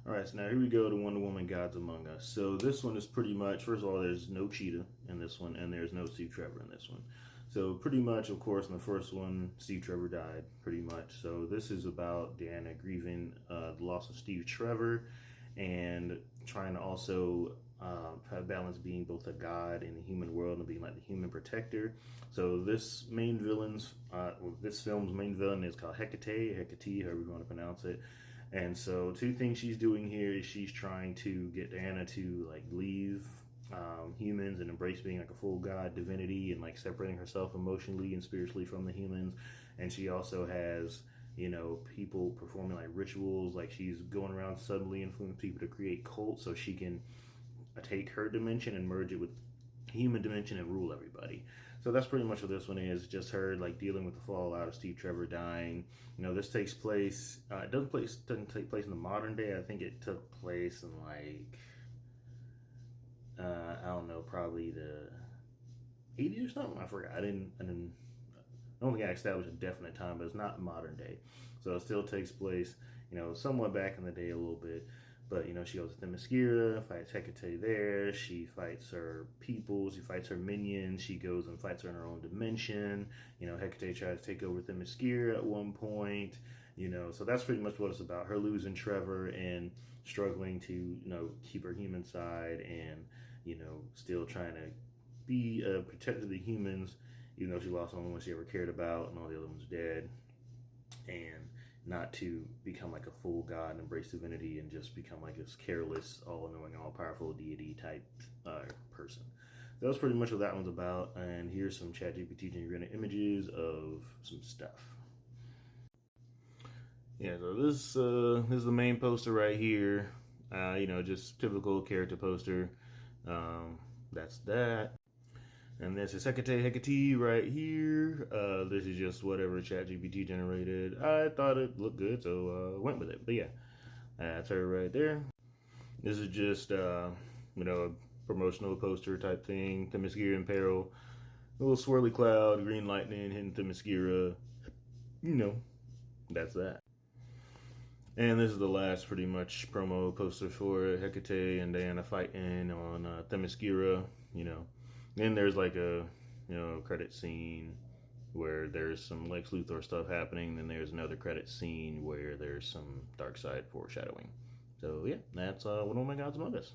All right, so now here we go to Wonder Woman Gods Among Us. So this one is pretty much, first of all, there's no Cheetah in this one, and there's no Steve Trevor in this one. So pretty much, of course, in the first one, Steve Trevor died, pretty much. So this is about Diana grieving the loss of Steve Trevor and trying to also try to balance being both a god in the human world and being like the human protector. So this this film's main villain is called Hecate, however you want to pronounce it. And so two things she's doing here is she's trying to get Diana to like leave humans and embrace being like a full god divinity and like separating herself emotionally and spiritually from the humans. And she also has, you know, people performing like rituals, like she's going around suddenly influencing people to create cults so she can take her dimension and merge it with human dimension and rule everybody. So that's pretty much what this one is, just her like dealing with the fallout of Steve Trevor dying. You know, this takes place, it doesn't take place in the modern day. I think it took place in like, I don't know, probably the 80s or something. I forgot. I don't think I established a definite time, but it's not modern day. So it still takes place, you know, somewhat back in the day a little bit. But, you know, she goes to Themyscira, fights Hecate there. She fights her people. She fights her minions. She goes and fights her in her own dimension. You know, Hecate tries to take over Themyscira at one point. You know, so that's pretty much what it's about. Her losing Trevor and struggling to, you know, keep her human side and, you know, still trying to be a protector of the humans, even though she lost the only one she ever cared about and all the other ones dead. And not to become like a full god and embrace divinity and just become like this careless, all-knowing, all-powerful deity type person. So that's pretty much what that one's about. And here's some ChatGPT generated images of some stuff. Yeah, so this is the main poster right here. You know, just typical character poster. That's that. And this is Hecate right here. This is just whatever ChatGPT generated. I thought it looked good, so went with it. But yeah, that's her right there. This is just, you know, a promotional poster type thing. Themyscira in peril. A little swirly cloud, green lightning hitting Themyscira. You know, that's that. And this is the last pretty much promo poster for Hecate and Diana fighting on Themyscira, you know. Then there's like a, you know, credit scene where there's some Lex Luthor stuff happening. Then there's another credit scene where there's some dark side foreshadowing. So yeah, that's One of my gods among us.